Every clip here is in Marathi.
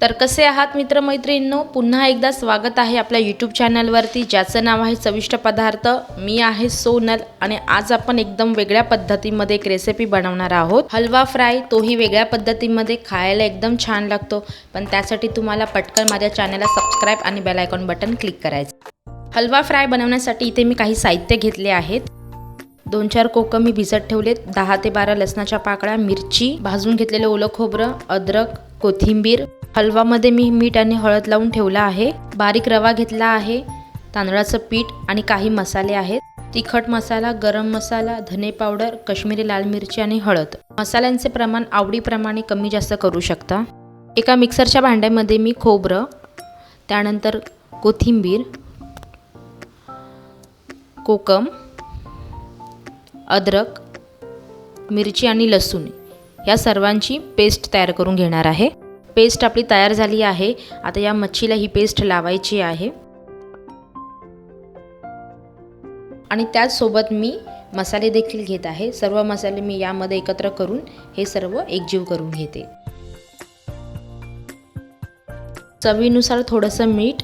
तर कसे आहात मित्रमैत्रिणींनो, पुन्हा एकदा स्वागत आहे आपल्या यूट्यूब चॅनलवरती ज्याचं नाव आहे चविष्ट पदार्थ। मी आहे सोनल आणि आज आपण एकदम वेगळ्या पद्धतीमध्ये एक रेसिपी बनवणार आहोत, हलवा फ्राय। तोही वेगळ्या पद्धतीमध्ये, खायला एकदम छान लागतो। पण त्यासाठी तुम्हाला पटकन माझ्या चॅनलला सबस्क्राइब आणि बेल आयकॉन बटन क्लिक करायचं। हलवा फ्राय बनवण्यासाठी इथे मी काही साहित्य घेतले आहेत। 2-4 कोकम मी भिजत ठेवलेत, 10 ते 12 लसणाच्या पाकळ्या, मिरची, भाजून घेतलेले ओलं खोबरं, अद्रक, कोथिंबीर। हलवामध्ये मी मीठ आणि हळद लावून ठेवला आहे। बारीक रवा घेतला आहे, तांदळाचं पीठ आणि काही मसाले आहेत। तिखट मसाला, गरम मसाला, धने पावडर, काश्मीरी लाल मिरची आणि हळद। मसाल्यांचे प्रमाण आवडीप्रमाणे कमी जास्त करू शकता। एका मिक्सरच्या भांड्यामध्ये मी खोबरं, त्यानंतर कोथिंबीर, कोकम, अद्रक, मिरची आणि लसूण या सर्वांची पेस्ट तयार करून घेणार आहे। पेस्ट आपली तयार झाली आहे। आता या मच्छीला ही पेस्ट लावायची आहे आणि त्याचसोबत मी मसाले देखील घेत आहे। सर्व मसाले मी यामध्ये एकत्र करून हे सर्व एकजीव करून घेते। चवीनुसार थोडंसं मीठ।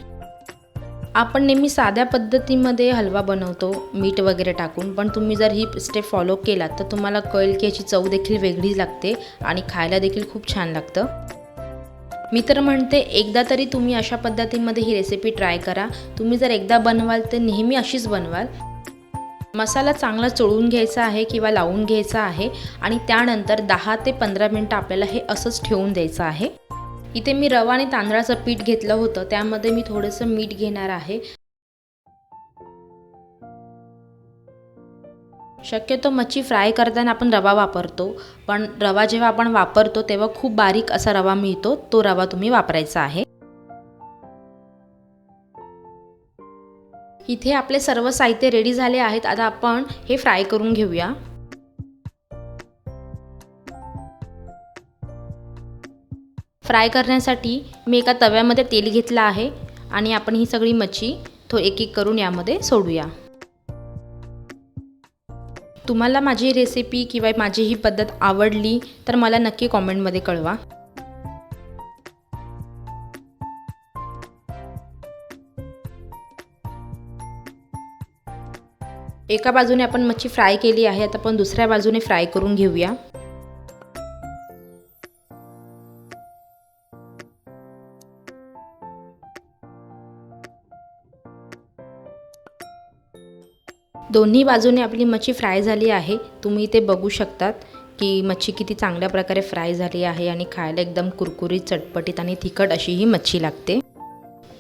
आपण नेहमी साध्या पद्धतीमध्ये हलवा बनवतो मीठ वगैरे टाकून, पण तुम्ही जर ही स्टेप फॉलो केलात तर तुम्हाला कळेल की याची चव देखील वेगळी लागते आणि खायला देखील खूप छान लागतं। मी तर म्हणते एकदा तरी तुम्ही अशा पद्धतीमध्ये ही रेसिपी ट्राय करा। तुम्ही जर एकदा बनवाल तर नेहमी अशीच बनवाल। मसाला चांगला चोळून घ्यायचा आहे किंवा लावून घ्यायचा आहे आणि त्यानंतर 10 ते 15 मिनिटं आपल्याला हे असंच ठेवून द्यायचं आहे। इथे मी रवा आणि तांदळाचं पीठ घेतलं होतं, त्यामध्ये मी थोडंसं मीठ घेणार आहे। शक्यतो मच्छी फ्राय करताना आपण रवा वापरतो, पण रवा जेव्हा आपण वापरतो तेव्हा खूप बारीक असा रवा मिळतो, तो रवा तुम्ही वापरायचा आहे। इथे आपले सर्व साहित्य रेडी झाले आहेत। आता आपण हे फ्राय करून घेऊया। फ्राय करण्यासाठी मी एका तव्यामध्ये तेल घेतलं आहे आणि आपण ही सगळी मच्छी एक एक करून यामध्ये सोडूया। तुम्हाला माझी रेसिपी किंवा माझी ही पद्धत आवडली तर मला नक्की कमेंटमध्ये कळवा। एका बाजूने आपण मच्छी फ्राय केली आहे, आता आपण दुसऱ्या बाजूने फ्राय करून घेऊया। दोन्ही बाजूने आपली मच्छी फ्राय झाली आहे। तुम्ही इथे बघू शकतात की मच्छी किती चांगल्या प्रकारे फ्राय झाली आहे आणि खायला एकदम कुरकुरीत, चटपटीत आणि तिखट अशी ही मच्छी लागते।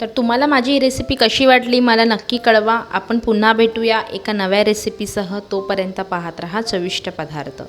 तर तुम्हाला माझी रेसिपी कशी वाटली मला नक्की कळवा। आपण पुन्हा भेटूया एका नव्या रेसिपीसह। तोपर्यंत पाहत रहा चविष्ट पदार्थ।